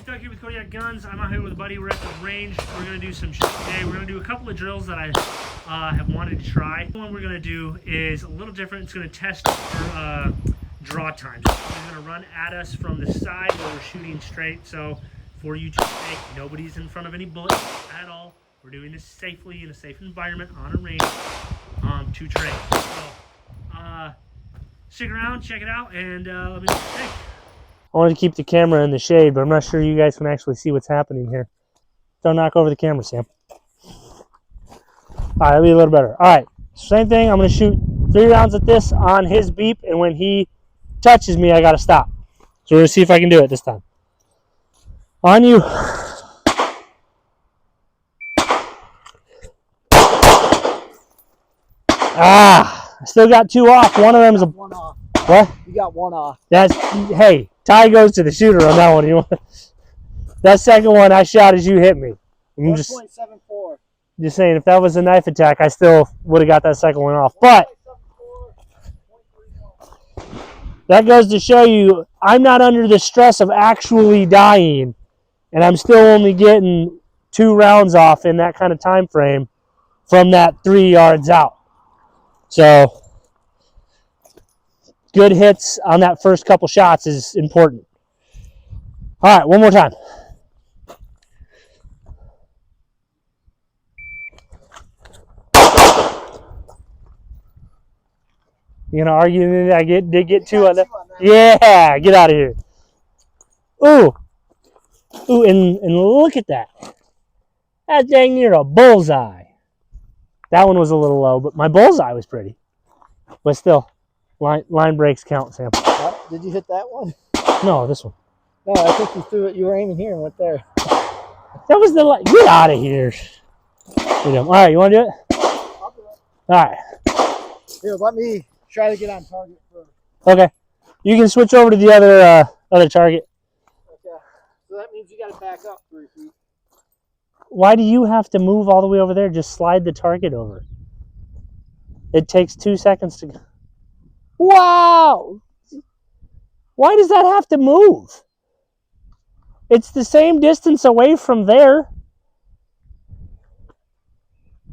Doug here with Kodiak Guns. I'm out here with a buddy. We're at the range. We're going to do some shit today. We're going to do a couple of drills that I have wanted to try. The one we're going to do is a little different. It's going to test our draw times. We're going to run at us from the side where we're shooting straight. So for you to take, nobody's in front of any bullets at all. We're doing this safely in a safe environment on a range to train. So stick around, check it out, and let me know what you think. I wanted to keep the camera in the shade, but I'm not sure you guys can actually see what's happening here. Don't knock over the camera, Sam. All right, that'll be a little better. All right, same thing. I'm going to shoot 3 rounds at this on his beep, and when he touches me, I got to stop. So we're going to see if I can do it this time. On you. Ah, I still got 2 off. One of them is a... One off. What? You got 1 off. That's... Hey, tie goes to the shooter on that one. You want... That second one I shot as you hit me. I'm just 1.74. Just saying, if that was a knife attack, I still would have got that second one off. But that goes to show you I'm not under the stress of actually dying, and I'm still only getting 2 rounds off in that kind of time frame from that 3 yards out. So good hits on that first couple shots is important. All right, one more time. You gonna argue that I did get 2 on that? Yeah, get out of here. Ooh, and look at that. That's dang near a bullseye. That one was a little low, but my bullseye was pretty. But still, line breaks count, Sam. Did you hit that one? No, this one. No, I think you threw it. You were aiming here and went there. That was the get out of here. All right, you want to do it? I'll do it. All right. Here, let me try to get on target first. Okay. You can switch over to the other target. Okay. So that means you got to back up 3 feet. Why do you have to move all the way over there? Just slide the target over. It takes 2 seconds to go. Wow! Why does that have to move? It's the same distance away from there.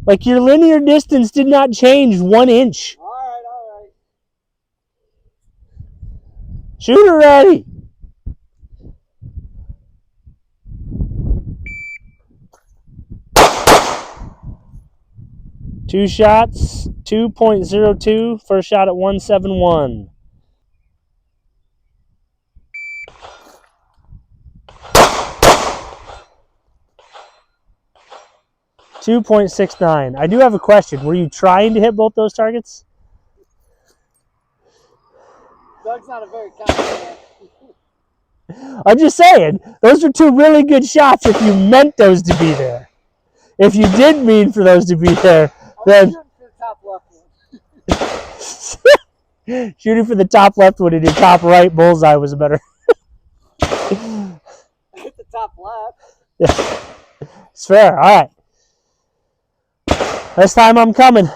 Like, your linear distance did not change 1 inch. All right. Shooter ready. Two shots, 2.02. First shot at 171. .69. I do have a question. Were you trying to hit both those targets? Doug's not a very confident man. I'm just saying, those are 2 really good shots if you meant those to be there. If you did mean for those to be there, then... Shooting for the top left one. Shooting for the top left one and your top right bullseye was better. I hit the top left. Yeah. It's fair. All right. This time I'm coming.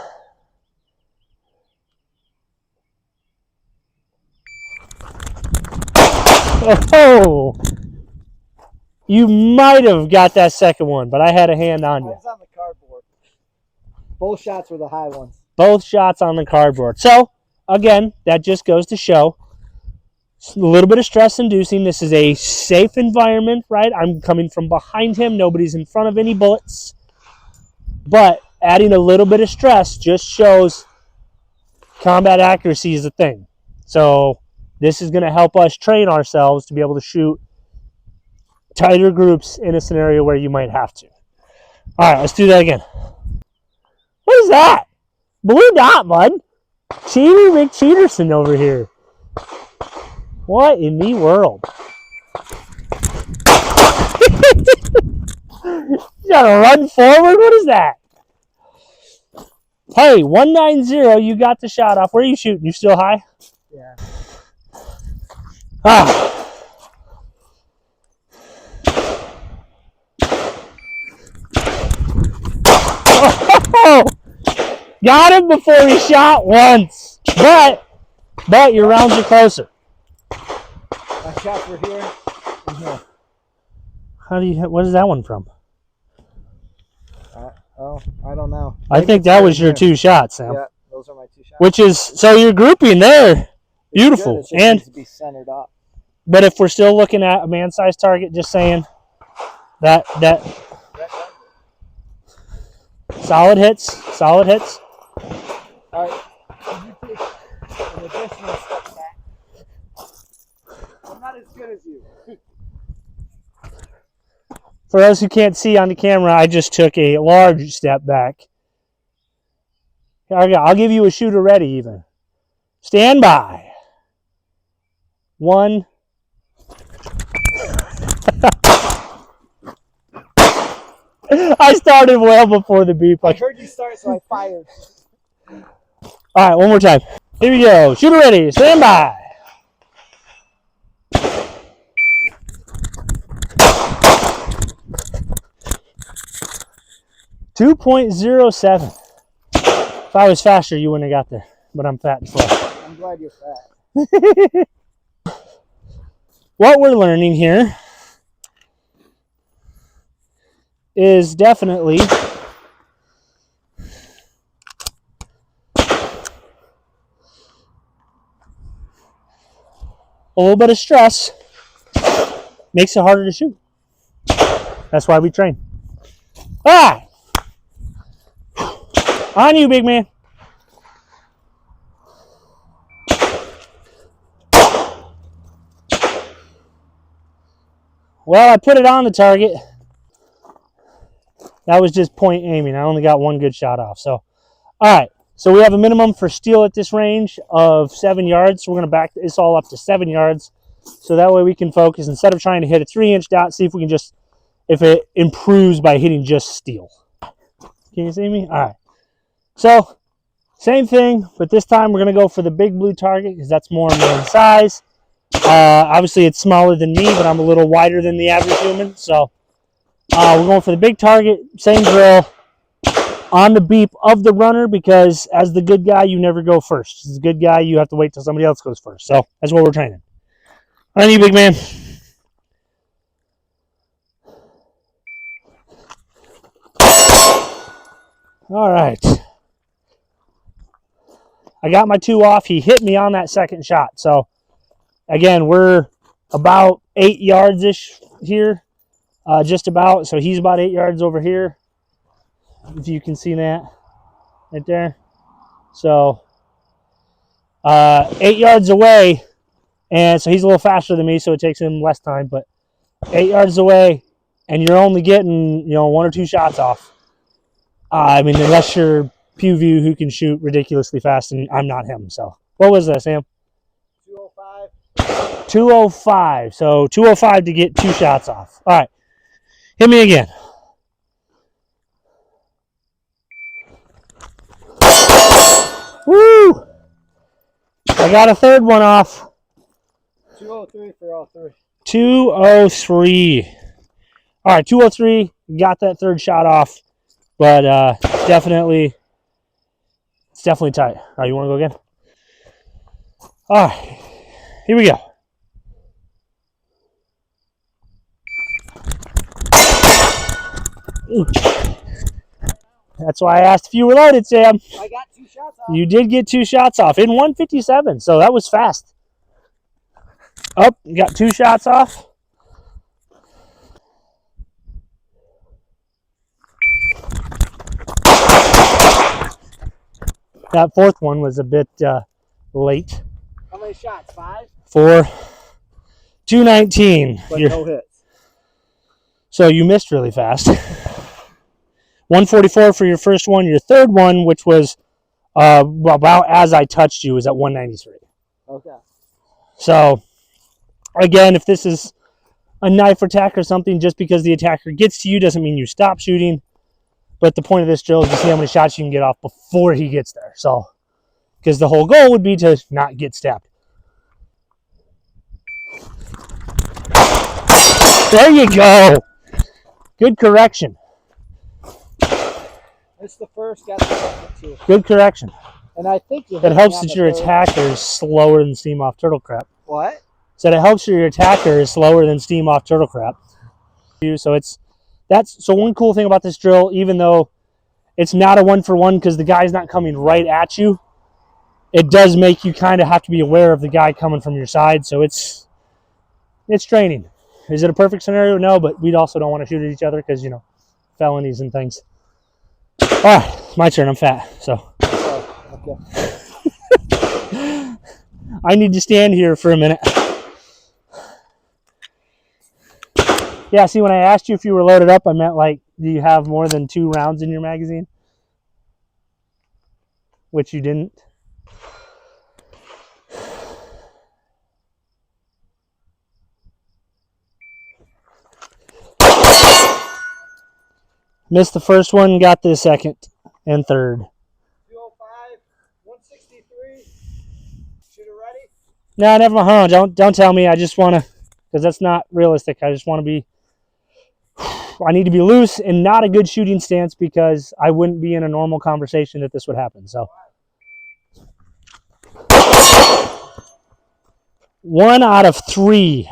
Oh! You might have got that second one, but I had a hand on you. I was on the cardboard. Both shots were the high ones. Both shots on the cardboard. So, again, that just goes to show a little bit of stress inducing. This is a safe environment, right? I'm coming from behind him. Nobody's in front of any bullets. But adding a little bit of stress just shows combat accuracy is a thing. So this is going to help us train ourselves to be able to shoot tighter groups in a scenario where you might have to. All right, let's do that again. What is that? Blue dot, bud. Cheater McCheaterson over here. What in the world? You gotta run forward? What is that? Hey, 190, you got the shot off. Where are you shooting? You still high? Yeah. Ah. Oh, got him before he shot once. But your rounds are closer. My shots were here and here. What is that one from? Oh, I don't know. I think that was your 2 shots, Sam. Yeah, those are my 2 shots. Which is, so you're grouping there. Beautiful. It just needs to be centered up. But if we're still looking at a man-sized target, just saying that solid hits. All right. Can you take an additional step back? I'm not as good as you. For those who can't see on the camera, I just took a large step back. I'll give you a shooter ready even. Stand by. 1. I started well before the beep. I heard you start, so I fired. All right, one more time. Here we go. Shooter ready. Stand by. .07. If I was faster, you wouldn't have got there. But I'm fat and slow. I'm glad you're fat. What we're learning here is definitely a little bit of stress makes it harder to shoot. That's why we train. Ah! On you, big man. Well, I put it on the target. That was just point aiming. I only got 1 good shot off. So, all right. So we have a minimum for steel at this range of 7 yards. So we're going to back this all up to 7 yards. So that way we can focus. Instead of trying to hit a 3-inch dot, see if we can just, if it improves by hitting just steel. Can you see me? All right. So, same thing, but this time we're going to go for the big blue target because that's more man size. Obviously, it's smaller than me, but I'm a little wider than the average human. So, we're going for the big target, same drill, on the beep of the runner because as the good guy, you never go first. As the good guy, you have to wait till somebody else goes first. So, that's what we're training. On you, big man. All right. I got my 2 off. He hit me on that second shot. So, again, we're about 8 yards-ish here. Just about. So, he's about 8 yards over here. If you can see that right there. So, 8 yards away. And so, he's a little faster than me, so it takes him less time. But 8 yards away, and you're only getting, 1 or 2 shots off. I mean, unless you're Pew View who can shoot ridiculously fast, and I'm not him. So, what was that, Sam? 205. 205. So, 205 to get 2 shots off. All right. Hit me again. Woo! I got a 3rd one off. 203 for all 3. 203. All right, 203. Got that 3rd shot off. But it's definitely tight. All right, you want to go again? All right, here we go. That's why I asked if you were loaded, Sam. I got 2 shots off. You did get 2 shots off in 157, so that was fast. Up, got 2 shots off. That 4th one was a bit late. How many shots? 5? 4. 219. But no hits. So you missed really fast. 144 for your first one. Your 3rd one, which was about as I touched you, was at 193. Okay. So, again, if this is a knife attack or something, just because the attacker gets to you doesn't mean you stop shooting. But the point of this drill is to see how many shots you can get off before he gets there. So, because the whole goal would be to not get stabbed. There you go. Good correction. It's the first, got the second too. Good correction. And I think it helps that your attacker is slower than steam off turtle crap. What? Said it helps your attacker is slower than steam off turtle crap. So so one cool thing about this drill, even though it's not a 1-for-1 because the guy's not coming right at you, it does make you kind of have to be aware of the guy coming from your side. So it's training. Is it a perfect scenario? No, but we also don't want to shoot at each other because, you know, felonies and things. All right, my turn. I'm fat, so. Okay. I need to stand here for a minute. Yeah, see, when I asked you if you were loaded up, I meant like, do you have more than 2 rounds in your magazine? Which you didn't. Missed the first one, got the second and third. 205, 163. Shooter ready? No, never mind. Don't tell me. I just want to, because that's not realistic. I just want to be, I need to be loose and not a good shooting stance because I wouldn't be in a normal conversation that this would happen. So 1 out of 3.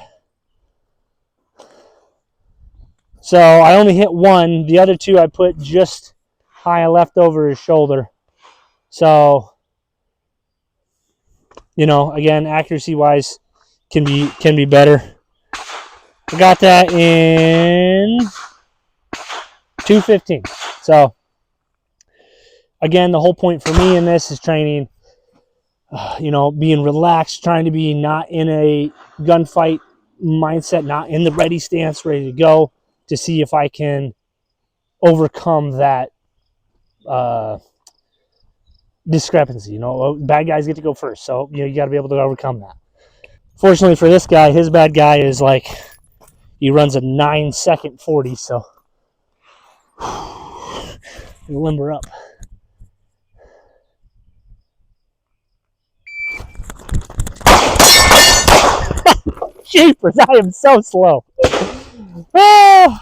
So I only hit 1. The other 2 I put just high left over his shoulder. So, you know, again, accuracy-wise can be better. I got that in 2:15. So, again, the whole point for me in this is training, you know, being relaxed, trying to be not in a gunfight mindset, not in the ready stance, ready to go, to see if I can overcome that discrepancy. You know, bad guys get to go first, so you know you got to be able to overcome that. Fortunately for this guy, his bad guy is like, he runs a 9-second 40, so limber up. Jeepers, I am so slow. Oh.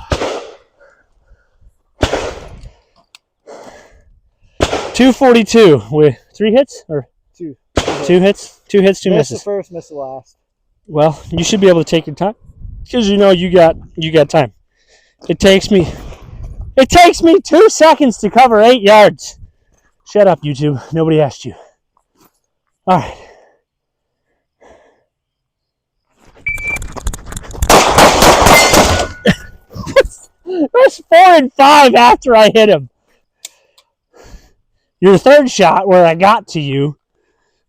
242 with 3 hits or 2. 2 hits, 2 hits, 2 Miss misses. the first, miss the last. Well, you should be able to take your time because you know you got time. It takes me 2 seconds to cover 8 yards. Shut up, YouTube. Nobody asked you. All right. That's 4 and 5 after I hit him. Your third shot, where I got to you,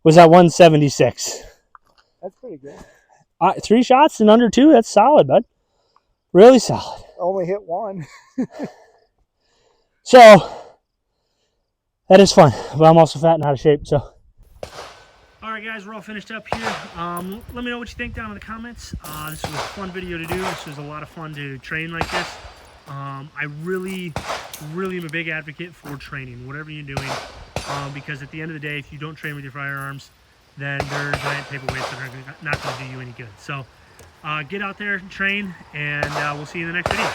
was at 176. That's pretty good. 3 shots in under 2. That's solid, bud. Really solid. Only hit 1. So that is fun, but I'm also fat and out of shape. So. All right, guys, we're all finished up here. Let me know what you think down in the comments. This was a fun video to do. This was a lot of fun to train like this. I really am a big advocate for training, whatever you're doing, because at the end of the day, if you don't train with your firearms, then they're giant paperweights that are not going to do you any good. So get out there and train, and we'll see you in the next video.